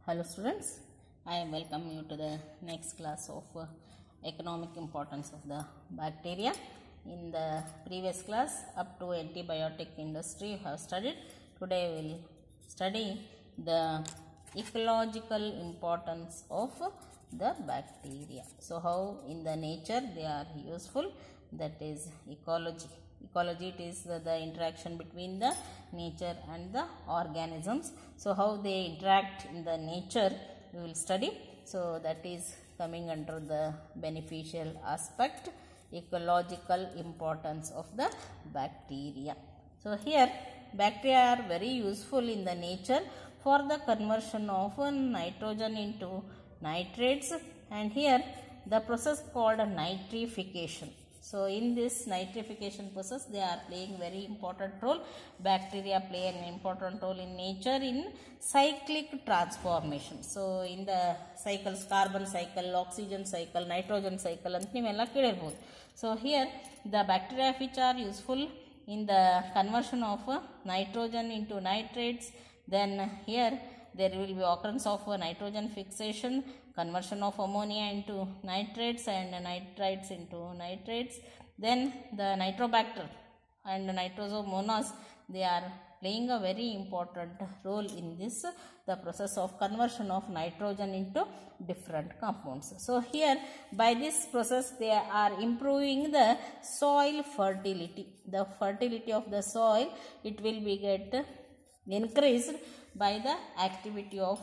Hello students, I am welcoming you to the next class of economic importance of the bacteria. In the previous class up to antibiotic industry you have studied. Today we will study the ecological importance of the bacteria. So how in the nature they are useful, that is ecology. Ecology, it is the interaction between the nature and the organisms. So how they interact in the nature we will study. So that is coming under the beneficial aspect, ecological importance of the bacteria. So here bacteria are very useful in the nature for the conversion of nitrogen into nitrates, and here the process called nitrification. So in this nitrification process they are playing very important role. Bacteria play an important role in nature in cyclic transformation. So in the cycles, carbon cycle, oxygen cycle, nitrogen cycle ಅಂತ ನೀವೆಲ್ಲ ಕೇಳಿರಬಹುದು. So here the bacteria which are useful in the conversion of nitrogen into nitrates, then here there will be occurrence of nitrogen fixation, conversion of ammonia into nitrates and nitrites into nitrates. Then the nitrobacter and nitrosomonas, they are playing a very important role in this, the process of conversion of nitrogen into different compounds. So here by this process they are improving the soil fertility. The fertility of the soil, it will be get increased by the activity of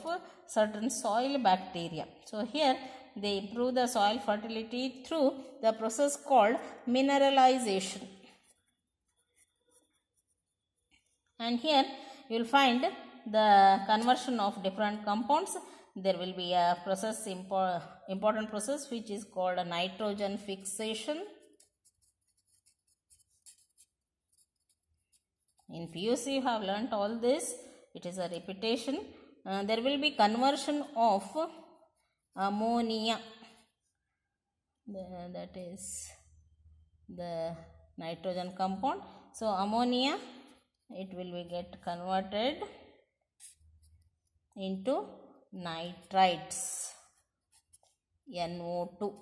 certain soil bacteria. So here they improve the soil fertility through the process called mineralization. And here you will find the conversion of different compounds. There will be a process, important process, which is called a nitrogen fixation. In PUC you have learnt all this, it is a repetition. There will be conversion of ammonia, that is the nitrogen compound. So ammonia, it will be get converted into nitrites, NO2.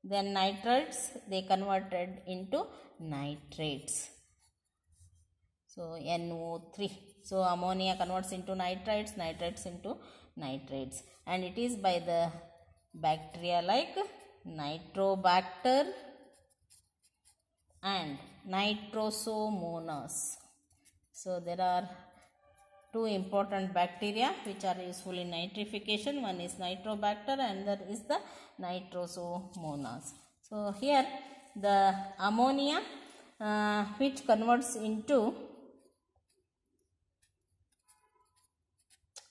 Then nitrates, they converted into nitrates, so NO3. So ammonia converts into nitrites, nitrates into nitrates, and it is by the bacteria like Nitrobacter and Nitrosomonas. So there are two important bacteria which are useful in nitrification. One is Nitrobacter and that is the Nitrosomonas. So here the ammonia which converts into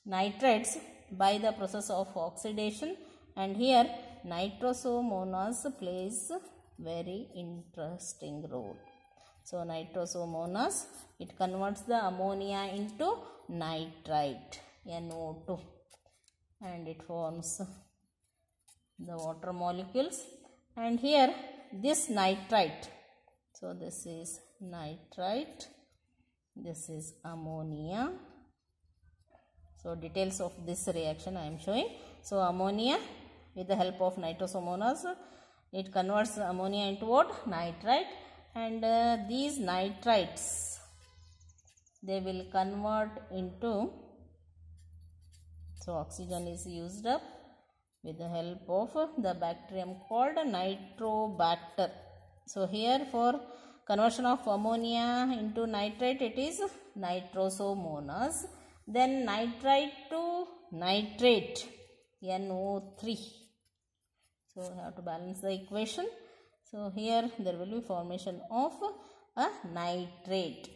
nitrates by the process of oxidation, and here Nitrosomonas plays very interesting role. So Nitrosomonas, it converts the ammonia into nitrite, NO2, and it forms the water molecules. And here this nitrite, so this is nitrite, this is ammonia. So details of this reaction I am showing. So ammonia, with the help of Nitrosomonas, it converts ammonia into what? Nitrite, and these nitrites, they will convert into, so oxygen is used up with the help of the bacterium called Nitrobacter. So here for conversion of ammonia into nitrite, it is Nitrosomonas. Then nitrite to nitrate, NO3. So we have to balance the equation. So here there will be formation of a nitrate,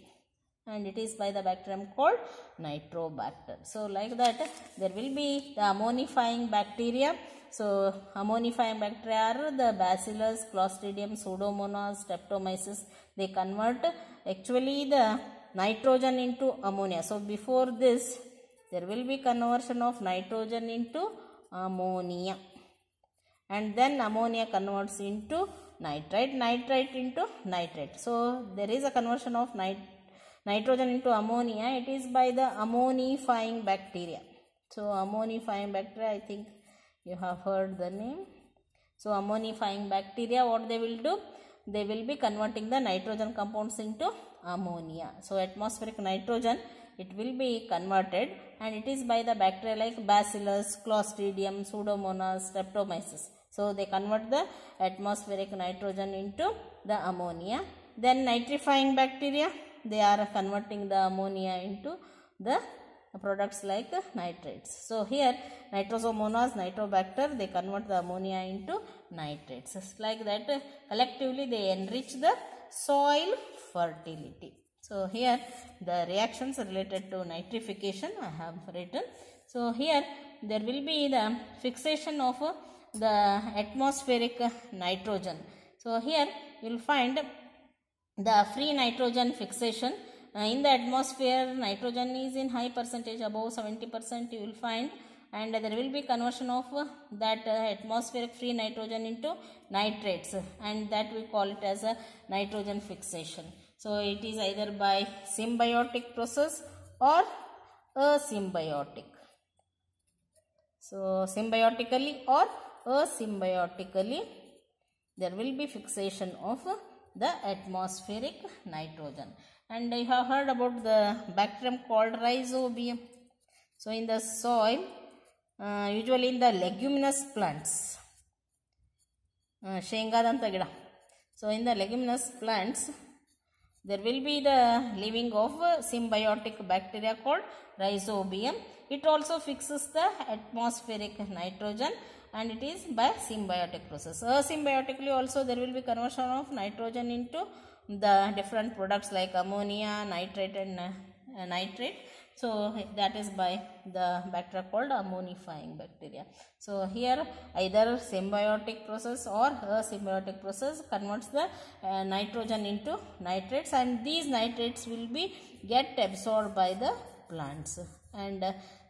and it is by the bacterium called Nitrobacter. So like that there will be the ammonifying bacteria. So ammonifying bacteria are the Bacillus, Clostridium, Pseudomonas, Streptomyces. They convert actually the nitrogen into ammonia. So before this there will be conversion of nitrogen into ammonia, and then ammonia converts into nitrite, nitrite into nitrate. So there is a conversion of nitrogen into ammonia. It is by the ammonifying bacteria. So ammonifying bacteria, I think you have heard the name. So ammonifying bacteria, what they will do? They will be converting the nitrogen compounds into ammonia. So atmospheric nitrogen, it will be converted, and it is by the bacteria like Bacillus, Clostridium, Pseudomonas, Streptomyces. So they convert the atmospheric nitrogen into the ammonia. Then nitrifying bacteria, they are converting the ammonia into the products like nitrates. So here Nitrosomonas, Nitrobacter, they convert the ammonia into nitrates. It's like that collectively they enrich the soil fertility. So here the reactions related to nitrification I have written. So here there will be the fixation of the atmospheric nitrogen. So here you will find the free nitrogen fixation. In the atmosphere, nitrogen is in high percentage, above 70% you will find, and there will be conversion of that atmospheric free nitrogen into nitrates, and that we call it as a nitrogen fixation. So it is either by symbiotic process or asymbiotic. So symbiotically or asymbiotically there will be fixation of the atmospheric nitrogen. And you have heard about the bacterium called Rhizobium. So in the soil, usually in the leguminous plants, Shengadanta gida. So in the leguminous plants, there will be the living of symbiotic bacteria called Rhizobium. It also fixes the atmospheric nitrogen, and it is by symbiotic process. Asymbiotically also there will be conversion of nitrogen into the different products like ammonia, nitrate and nitrate. So that is by the bacteria called ammonifying bacteria. So here either symbiotic process or asymbiotic process converts the nitrogen into nitrates, and these nitrates will be get absorbed by the plants. And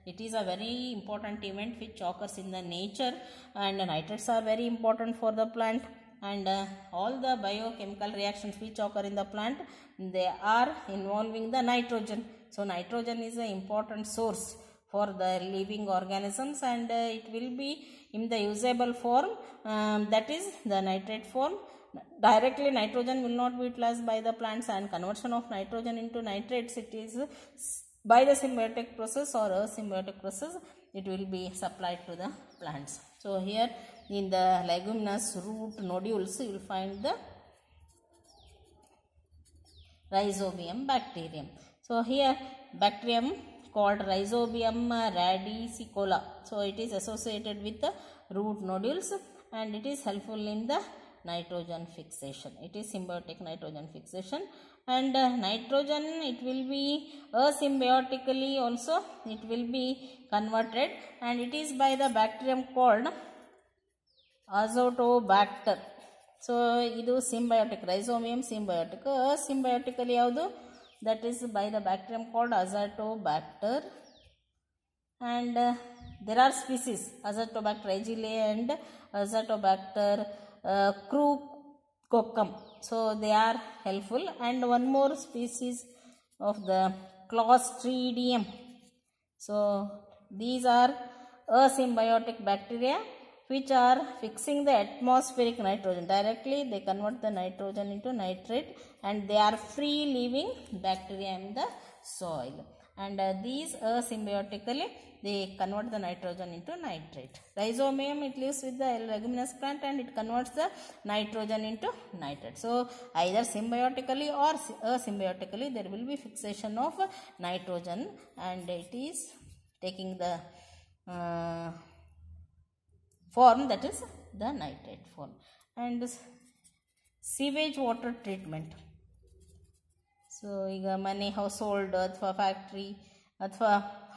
it is a very important event which occurs in the nature, and nitrates are very important for the plant. And all the biochemical reactions which occur in the plant, they are involving the nitrogen. So nitrogen is an important source for the living organisms, and it will be in the usable form, that is the nitrate form. Directly nitrogen will not be utilized by the plants, and conversion of nitrogen into nitrates, it is by the symbiotic process or asymbiotic process, it will be supplied to the plants. So here in the leguminous root nodules you will find the Rhizobium bacterium. So here bacterium called Rhizobium radicicola. So it is associated with the root nodules, and it is helpful in the nitrogen fixation. It is symbiotic nitrogen fixation. And nitrogen, it will be asymbiotically also it will be converted, and it is by the bacterium called Azotobacter. So idu symbiotic, Rhizobium symbiotic. Asymbiotically yavadu, that is by the bacterium called Azotobacter. And there are species Azotobacter aegile and Azotobacter crucoccum. So they are helpful. And one more species of the Clostridium. So these are asymbiotic bacteria which are fixing the atmospheric nitrogen. Directly they convert the nitrogen into nitrate, and they are free living bacteria in the soil. And these asymbiotically they convert the nitrogen into nitrate. Rhizobium, it lives with the leguminous plant, and it converts the nitrogen into nitrate. So either symbiotically or asymbiotically there will be fixation of nitrogen, and it is taking the form, that is the nitrate form. And sewage water treatment. So ಈಗ ಮನೆ household ಅಥವಾ factory ಅಥವಾ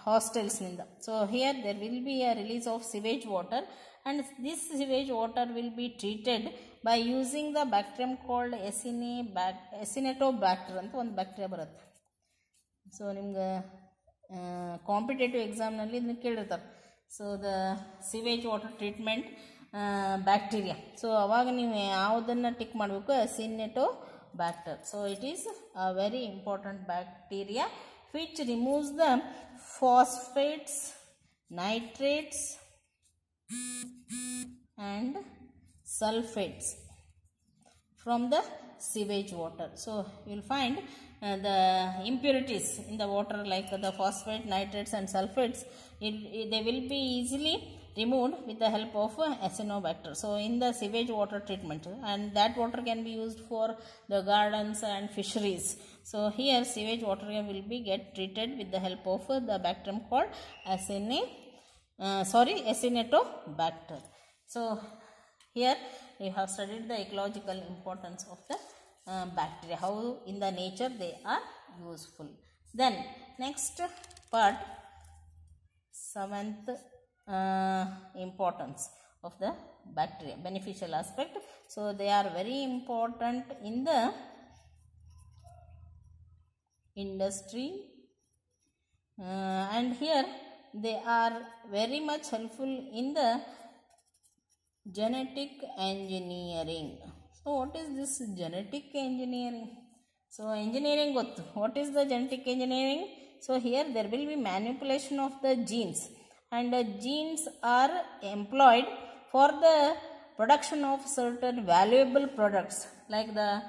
hostels ನಿಂದ, so here there will be a release of sewage water, and this sewage water will be treated by using the bacterium called Acinetobacter ಅಂತ ಒಂದು bacteria ಬರುತ್ತೆ. So ನಿಮ್ಗೆ competitive ಎಕ್ಸಾಮ್ನಲ್ಲಿ ಇದನ್ನು ಕೇಳಿರ್ತಾರೆ. So the sewage water treatment bacteria. So ಅವಾಗ ನೀವು ಯಾವುದನ್ನು ಟಿಕ್ ಮಾಡಬೇಕು? Acinetobacter. So it is a very important bacteria which removes the phosphates nitrates and sulfates from the sewage water. So you will find the impurities in the water like the phosphate, nitrates and sulfates, they will be easily removed with the help of Acinetobacter. So in the sewage water treatment, and that water can be used for the gardens and fisheries. So here sewage water will be get treated with the help of the bacterium called Acinetobacter. So here we have studied the ecological importance of the bacteria, how in the nature they are useful. Then next part, seventh importance of the bacteria, beneficial aspect. So they are very important in the industry, and here they are very much helpful in the genetic engineering. So what is this genetic engineering? So engineering, what is the genetic engineering? So here there will be manipulation of the genes, and the genes are employed for the production of certain valuable products like the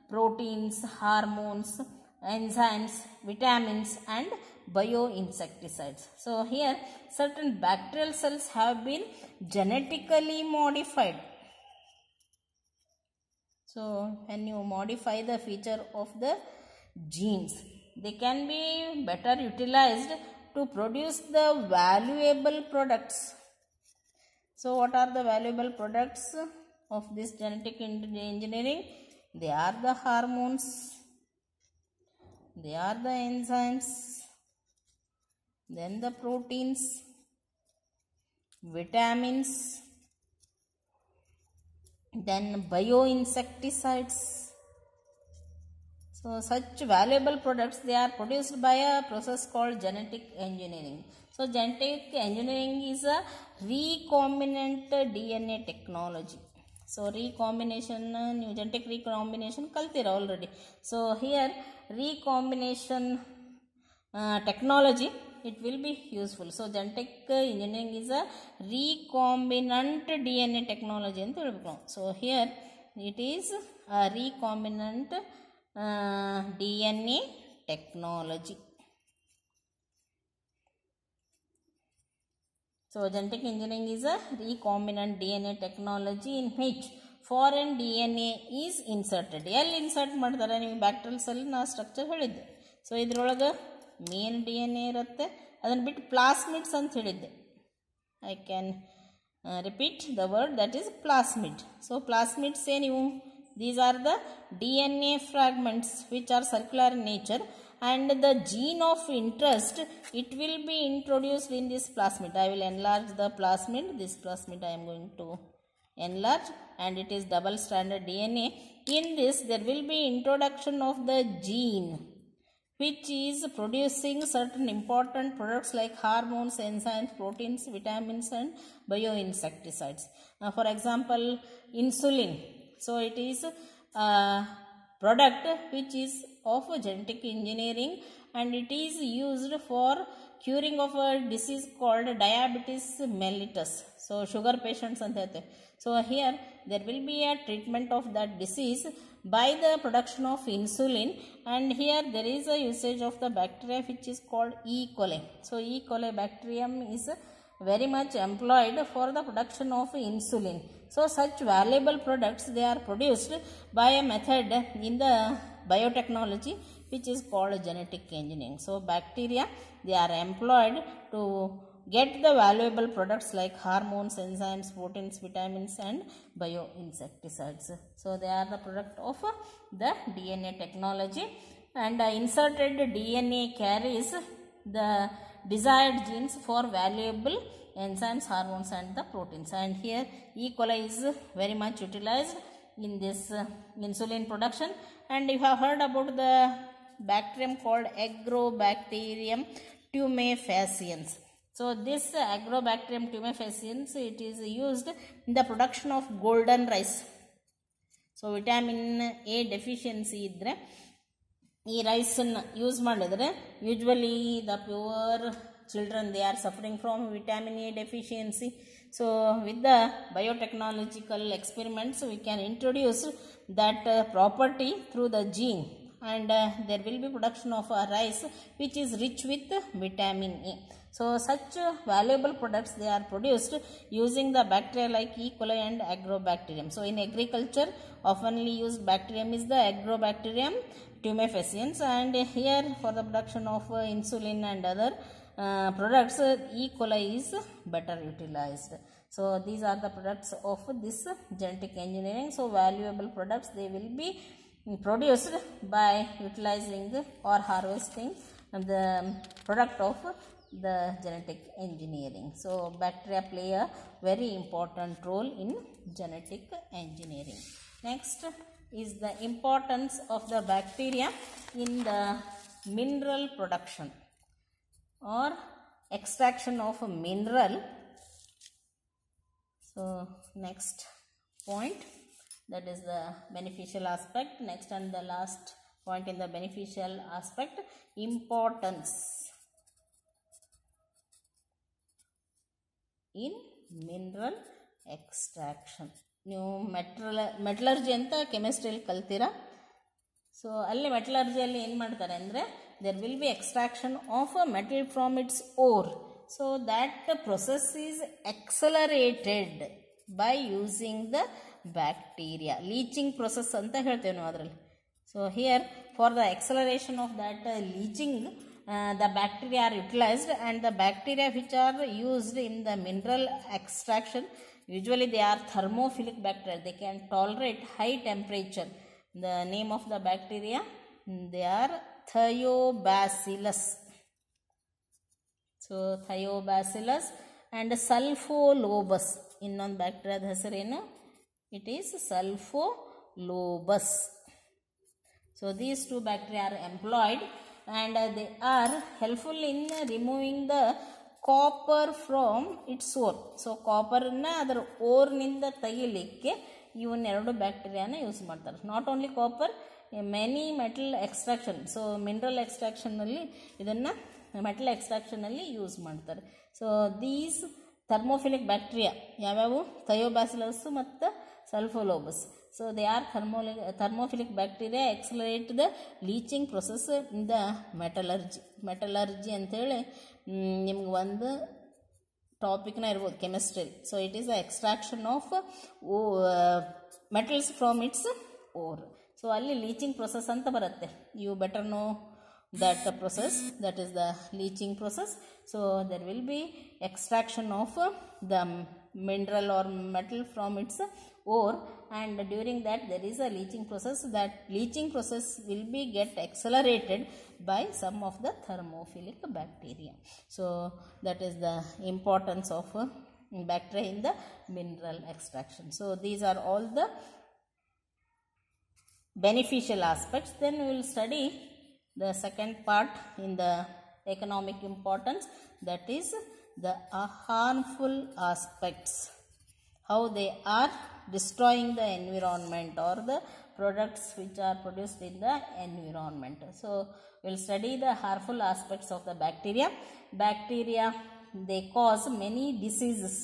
proteins, hormones, enzymes, vitamins and bioinsecticides. So here certain bacterial cells have been genetically modified. So when you modify the feature of the genes, they can be better utilized to produce the valuable products. So what are the valuable products of this genetic engineering? They are the hormones, they are the enzymes, then the proteins, vitamins, then bioinsecticides. So such valuable products, they are produced by a process called genetic engineering. So genetic engineering is a recombinant DNA technology. So recombination, new genetic recombination kaltira already. So here recombination technology, it will be useful. So genetic engineering is a recombinant DNA technology. So here it is a recombinant DNA technology. So genetic engineering is a recombinant DNA technology in which foreign DNA is inserted. ಎಲ್ಲಿ insert ಮಾಡ್ತಾರೆ? ನೀವು bacterial ಸೆಲ್ನ structure ಹೇಳಿದ್ದೆ. So ಇದ್ರೊಳಗೆ main DNA ಇರುತ್ತೆ, ಅದನ್ನು ಬಿಟ್ಟು plasmids ಅಂತ ಹೇಳಿದ್ದೆ. I can repeat the word, that is plasmid. So plasmids ಏನಿವು? These are the DNA fragments which are circular in nature, and the gene of interest, it will be introduced in this plasmid. I will enlarge the plasmid. This plasmid I am going to enlarge, and it is double stranded DNA. In this there will be introduction of the gene which is producing certain important products like hormones, enzymes, proteins, vitamins and bioinsecticides. For example, insulin. So it is a product which is of genetic engineering, and it is used for curing of a disease called diabetes mellitus. So sugar patients and that. So here there will be a treatment of that disease by the production of insulin, and here there is a usage of the bacteria which is called E. coli. So E. coli bacterium is very much employed for the production of insulin. So such valuable products, they are produced by a method in the biotechnology which is called genetic engineering. So bacteria, they are employed to get the valuable products like hormones, enzymes, proteins, vitamins and bioinsecticides. So they are the product of the DNA technology, and inserted DNA carries the desired genes for valuable enzymes, hormones and the proteins. And here E. coli is very much utilized in this insulin production. And you have heard about the bacterium called Agrobacterium tumefaciens. So this Agrobacterium tumefaciens, it is used in the production of golden rice. So vitamin A deficiency idre ಈ ರೈಸನ್ನು use ಮಾಡಿದರೆ usually the pure children, they are suffering from vitamin A deficiency. So with the biotechnological experiments, we can introduce that property through the gene, and there will be production of a rice which is rich with vitamin A. So such valuable products, they are produced using the bacteria like E. coli and Agrobacterium. So in agriculture, oftenly used bacterium is the Agrobacterium tumefaciens, and here for the production of insulin and other products, E. coli is better utilized. So these are the products of this genetic engineering. So valuable products, they will be produced by utilizing or harvesting the product of the genetic engineering. So bacteria play a very important role in genetic engineering. Next is the importance of the bacteria in the mineral production or extraction of a mineral. So next point, that is the beneficial aspect. Next and the last point in the beneficial aspect, importance in mineral extraction. ನೀವು metallurgy ಅಂತ ಕೆಮಿಸ್ಟ್ರಿಯಲ್ಲಿ ಕಲ್ತೀರಾ. So ಅಲ್ಲಿ ಮೆಟಲರ್ಜಿಯಲ್ಲಿ ಏನು ಮಾಡ್ತಾರೆ ಅಂದರೆ, there will be extraction of a metal from its ore. So that process is accelerated by using the bacteria. Leaching process ಅಂತ ಹೇಳ್ತೇವೆ ನಾವು ಅದರಲ್ಲಿ. So here for the acceleration of that leaching, the bacteria are utilized, and the bacteria which are used in the mineral extraction, usually they are thermophilic bacteria. They can tolerate high temperature. The name of the bacteria, they are Thiobacillus. So Thiobacillus and Sulfolobus. ಇನ್ನೊಂದು ಬ್ಯಾಕ್ಟೀರಿಯಾದ ಹೆಸರೇನು? It is Sulfolobus. So these two bacteria are employed, and they are helpful in removing the copper from its ore. So ಕಾಪರ್ನ ಅದರ ಓರ್ನಿಂದ ತೆಗಿಲಿಕ್ಕೆ ಇವನ್ನೆರಡು ಬ್ಯಾಕ್ಟೀರಿಯಾನ use ಮಾಡ್ತಾರೆ. Not only copper, many metal extraction. So mineral ಎಕ್ಸ್ಟ್ರಾಕ್ಷನಲ್ಲಿ ಇದನ್ನು ಮೆಟಲ್ ಎಕ್ಸ್ಟ್ರಾಕ್ಷನಲ್ಲಿ use ಮಾಡ್ತಾರೆ. ಸೊ ದೀಸ್ ಥರ್ಮೋಫಿಲಿಕ್ ಬ್ಯಾಕ್ಟೀರಿಯಾ ಯಾವ್ಯಾವು? ಥಯೋಬ್ಯಾಸಿಲಸ್ ಮತ್ತು sulfolobus. So they are thermophilic bacteria, accelerate the leaching process in the metallurgy. Metallurgy ಅಂಥೇಳಿ ನಿಮ್ಗೆ ಒಂದು ಟಾಪಿಕ್ನ ಇರ್ಬೋದು ಕೆಮಿಸ್ಟ್ರಿಯಲ್ಲಿ. So it is the extraction of metals from its ore. So ಅಲ್ಲಿ ಲೀಚಿಂಗ್ ಪ್ರೊಸೆಸ್ ಅಂತ ಬರುತ್ತೆ. You better know that the process, that is the leaching process. So there will be extraction of the mineral or metal from its ore, and during that there is a leaching process. That leaching process will be get accelerated by some of the thermophilic bacteria. So that is the importance of bacteria in the mineral extraction. So these are all the beneficial aspects. Then we will study the second part in the economic importance, that is the harmful aspects, how they are destroying the environment or the products which are produced in the environment. So we will study the harmful aspects of the bacteria. Bacteria, they cause many diseases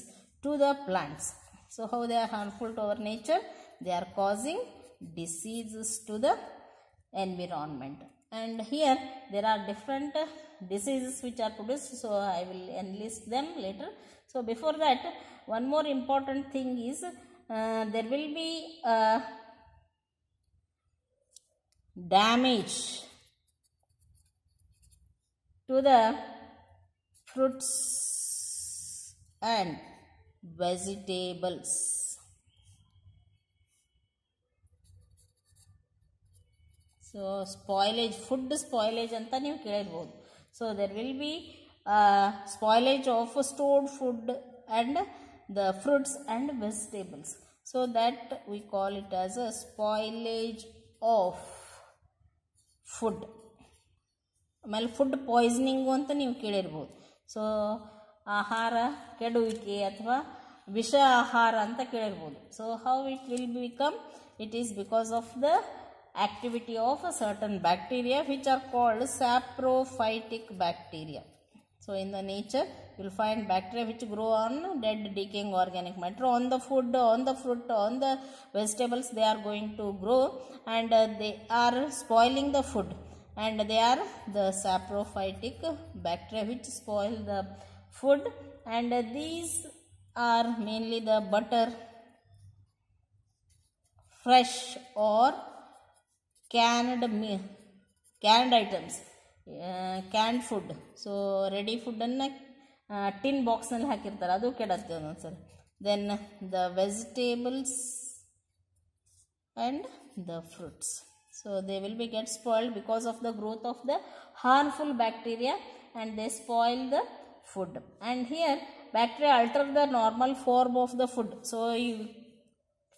to the plants. So how they are harmful to our nature? They are causing diseases to the environment. And here there are different diseases which are produced, so I will enlist them later. So before that, one more important thing is there will be damage to the fruits and vegetables. So spoilage, food spoilage ಅಂತ ನೀವು ಕೇಳಿರ್ಬೋದು. So there will be spoilage of stored food and the fruits and vegetables. So that we call it as a spoilage of food. ಆಮೇಲೆ food poisoning ಅಂತ ನೀವು ಕೇಳಿರ್ಬೋದು. So ಆಹಾರ ಕೆಡುವಿಕೆ ಅಥವಾ ವಿಷ ಆಹಾರ ಅಂತ ಕೇಳಿರ್ಬೋದು. So how it will become? It is because of the activity of a certain bacteria which are called saprophytic bacteria. So in the nature you will find bacteria which grow on dead decaying organic matter. On the food, on the fruit, on the vegetables they are going to grow, and they are spoiling the food, and they are the saprophytic bacteria which spoil the food, and these are mainly the butter, fresh or canned items, canned food. So ready food anna tin box ನಲ್ಲಿ ಹಾಕಿರ್ತಾರೆ, ಅದು ಕೆಡುತ್ತೆ ಒಂದೊಂದ್ಸರಿ. Then the vegetables and the fruits, so they will be get spoiled because of the growth of the harmful bacteria, and they spoil the food. And here bacteria alter the normal form of the food. So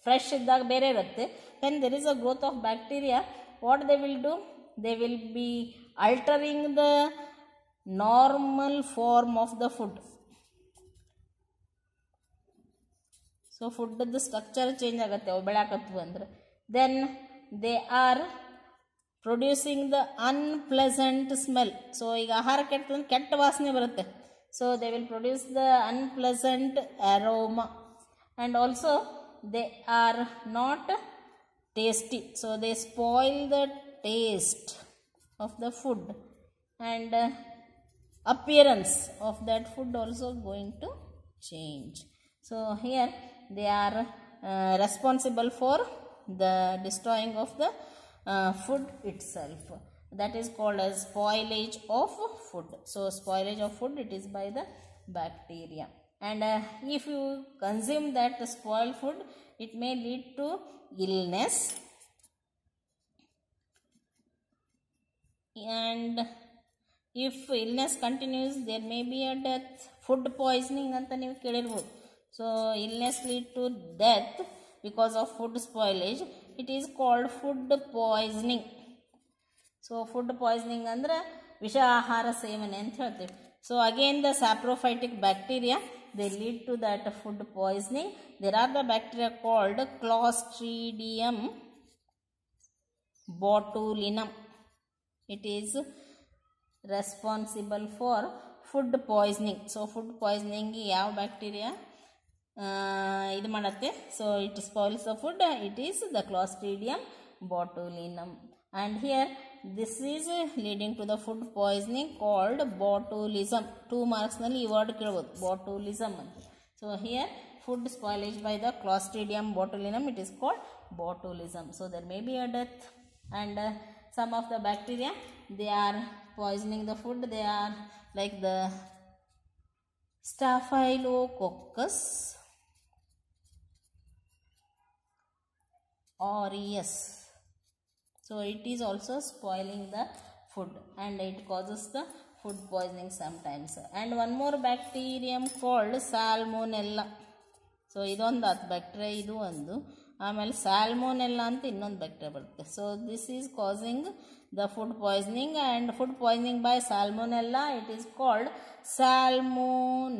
fresh ಇದ್ದಾಗ ಬೇರೆ ಇರುತ್ತೆ. When there is a growth of bacteria, what they will do, they will be altering the normal form of the food. So food the structure change ಆಗುತ್ತೆ ಅವು ಬೆಳಕತ್ವು ಅಂದ್ರೆ. Then they are producing the unpleasant smell. So ಈಗ ಆಹಾರ ಕೆಟ್ಟ ವಾಸನೆ ಬರುತ್ತೆ. So they will produce the unpleasant aroma, and also they are not tasty. So they spoil the taste of the food, and appearance of that food also going to change. So here they are responsible for the destroying of the food itself. That is called as spoilage of food. So spoilage of food, it is by the bacteria. And if you consume that spoiled food, it may lead to illness, and if illness continues, there may be a death. Food poisoning anta ನೀವು ಕೇಳಿರಬಹುದು. So illness lead to death because of food spoilage. It is called food poisoning. So food poisoning ಅಂದ್ರೆ ವಿಷ ಆಹಾರ ಸೇವನೆ ಅಂತ ಹೇಳ್ತೀವಿ. So again the saprophytic bacteria, they lead to that food poisoning. There are the bacteria called Clostridium botulinum. It is responsible for food poisoning. So food poisoning ಯಾವ bacteria ಇದು ಮಾಡುತ್ತೆ? So it spoils the food. It is the Clostridium botulinum. And here this is leading to the food poisoning called botulism. 2 marks ನಲ್ಲಿ ಈ word ಕೇಳಬಹುದು, botulism ಅಂತ. So here food spoilage by the Clostridium botulinum, it is called botulism. So there may be a death. And some of the bacteria, they are poisoning the food. They are like the Staphylococcus aureus. So it is also spoiling the food, and it causes the food poisoning sometimes. And one more bacterium called Salmonella. So ಇದೊಂದು bacteria, ಇದು ಒಂದು. ಆಮೇಲೆ salmonella ಅಂತ ಇನ್ನೊಂದು bacteria ಬರುತ್ತೆ. So this is causing the food poisoning, and food poisoning by salmonella, it is called salmonellosis.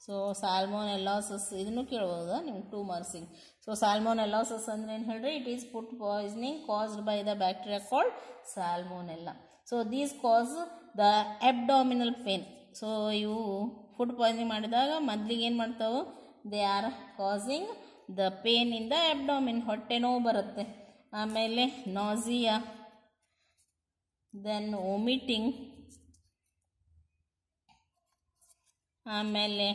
So salmonellosis ಇದನ್ನು ಕೇಳ್ಬೋದಾ ನಿಮ್ಗೆ 2 ಮಾರ್ಕ್ಸಿಂಗ್. ಸೊ ಸ್ಯಾಲ್ಮೋನೆಲ್ಲೋಸಿಸ್ ಅಂದ್ರೆ ಏನು ಹೇಳ್ರಿ? It is food poisoning caused by the bacteria called salmonella. So these cause the abdominal pain. So ಇವು food poisoning ಮಾಡಿದಾಗ ಮೊದಲಿಗೆ ಏನು ಮಾಡ್ತಾವೆ? They are causing the pain in the abdomen, ಹೊಟ್ಟೆ ನೋವು ಬರುತ್ತೆ. ಆಮೇಲೆ ನಾಸಿಯಾ, ದೆನ್ ವಾಮಿಟಿಂಗ್, ಆಮೇಲೆ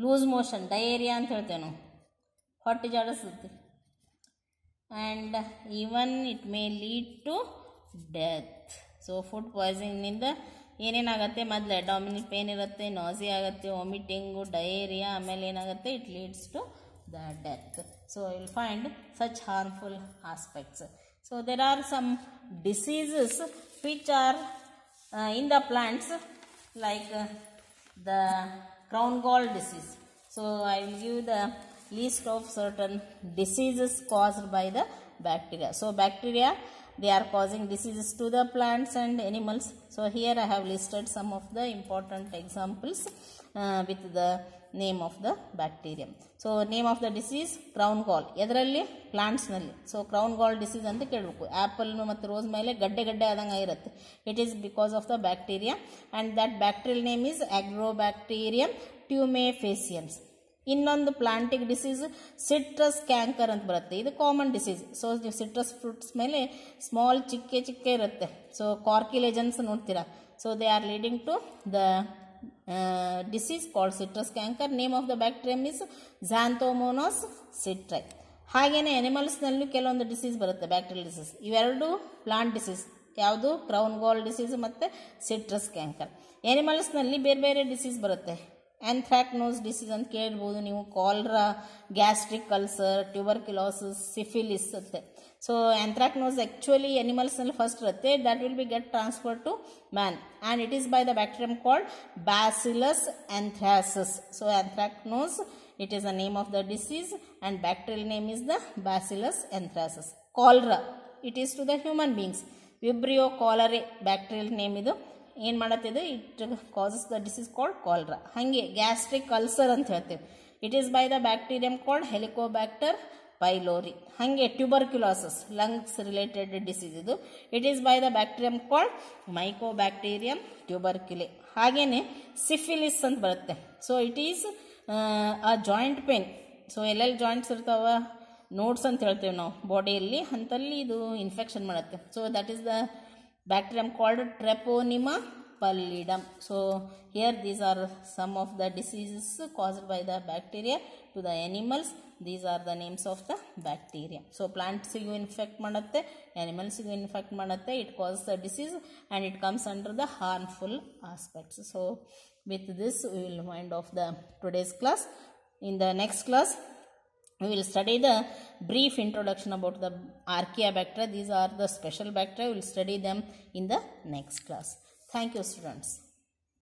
ಲೂಸ್ ಮೋಷನ್, ಡಯೇರಿಯಾ ಅಂತ ಹೇಳ್ತೇವೆ ನಾವು, ಹೊಟ್ಟೆ ಜಾಡಿಸುತ್ತೆ. And even it may lead to death. So food ಪಾಯ್ಸನಿಂದ ಏನೇನಾಗುತ್ತೆ? ಮೊದಲು ಅಬ್ಡಾಮಿನಲ್ ಪೇನ್ ಇರುತ್ತೆ, ನಾಸಿಯಾ ಆಗುತ್ತೆ, ವಾಮಿಟಿಂಗು, ಡಯೇರಿಯಾ, ಆಮೇಲೆ ಏನಾಗುತ್ತೆ? It leads to the death. So you will find such harmful aspects. So there are some diseases which are in the plants, like the crown gall disease. So I will give the list of certain diseases caused by the bacteria. So bacteria, they are causing diseases to the plants and animals. So here I have listed some of the important examples with the name of the bacterium. So name of the disease crown gall. ಎದರಲ್ಲಿ? ಪ್ಲಾಂಟ್ಸ್ನಲ್ಲಿ. So crown gall disease ಅಂತ ಕೇಳಬೇಕು. Apple ಮತ್ತು rose ಮೇಲೆ ಗಡ್ಡೆ ಗಡ್ಡೆ ಆದಂಗೆ ಇರುತ್ತೆ. It is because of the bacteria and that bacterial name is agrobacterium tumefaciens. ಇನ್ನೊಂದು ಪ್ಲಾಂಟಿಕ್ ಡಿಸೀಸ್ ಸಿಟ್ರಸ್ ಕ್ಯಾಂಕರ್ ಅಂತ ಬರುತ್ತೆ. ಇದು ಕಾಮನ್ ಡಿಸೀಸ್. ಸೊ ನೀವು ಸಿಟ್ರಸ್ ಫ್ರೂಟ್ಸ್ ಮೇಲೆ ಸ್ಮಾಲ್ ಚಿಕ್ಕ ಚಿಕ್ಕ ಇರುತ್ತೆ. ಸೊ ಕಾರ್ಕಿಲೇಜನ್ಸ್ ನೋಡ್ತೀರಾ. So they are leading to the disease called citrus canker. Name of the bacterium is Xanthomonas citri. ಹಾಗೇನೆ ಅನಿಮಲ್ಸ್ನಲ್ಲೂ ಕೆಲವೊಂದು ಡಿಸೀಸ್ ಬರುತ್ತೆ, ಬ್ಯಾಕ್ಟೀರಿಯಲ್ ಡಿಸೀಸ್. ಇವೆರಡು ಪ್ಲಾಂಟ್ ಡಿಸೀಸ್. ಯಾವುದು? ಕ್ರೌನ್ ಗಾಲ್ ಡಿಸೀಸ್ ಮತ್ತು ಸಿಟ್ರಸ್ ಕ್ಯಾಂಕರ್. ಎನಿಮಲ್ಸ್ನಲ್ಲಿ ಬೇರೆ ಬೇರೆ ಡಿಸೀಸ್ ಬರುತ್ತೆ. ಆಂಥ್ರಾಕ್ನೋಸ್ ಡಿಸೀಸ್ ಅಂತ ಕೇಳ್ಬೋದು ನೀವು. Cholera, gastric ulcer, tuberculosis, syphilis ಅಂತೆ. ಸೊ ಆಂಥ್ರಾಕ್ನೋಸ್ ಆ್ಯಕ್ಚುಲಿ ಎನಿಮಲ್ಸ್ನಲ್ಲಿ ಫಸ್ಟ್ ಇರುತ್ತೆ. That will be get transfer to man and it is by the bacterium called bacillus anthracis. So anthracnose, it is the name of the disease and bacterial name is the Bacillus anthracis. Cholera, it is to the human beings. Vibrio cholerae bacterial name idu. ಏನು ಮಾಡುತ್ತಿದೆ? It causes the disease called cholera. ಹಾಗೆ gastric ulcer ಅಂತ ಹೇಳ್ತೀವಿ. It is by the bacterium called helicobacter pylori. ಹಾಗೆ tuberculosis lungs related disease ಇದು. It is by the bacterium called mycobacterium tuberculae. ಹಾಗೇನೆ syphilis ಅಂತ ಬರುತ್ತೆ. So it is a joint pain. So ಎಲ್ಲೆಲ್ಲಿ joints ಇರ್ತಾವ, nodes ಅಂತ ಹೇಳ್ತೇವೆ ನಾವು ಬಾಡಿಯಲ್ಲಿ, ಅಂತಲ್ಲಿ ಇದು ಇನ್ಫೆಕ್ಷನ್ ಮಾಡುತ್ತೆ. So that is the bacterium called treponema pallidum. So here these are some of the diseases caused by the bacteria to the animals. These are the names of the bacteria. So ಪ್ಲಾಂಟ್ಸಿಗೂ infect ಮಾಡುತ್ತೆ, ಎನಿಮಲ್ಸಿಗೂ infect ಮಾಡುತ್ತೆ. It causes the disease and it comes under the harmful aspects. So with this we will wind off the today's class. In the next class we will study the brief introduction about the Archaeobacteria. These are the special bacteria. We will study them in the next class. Thank you, students.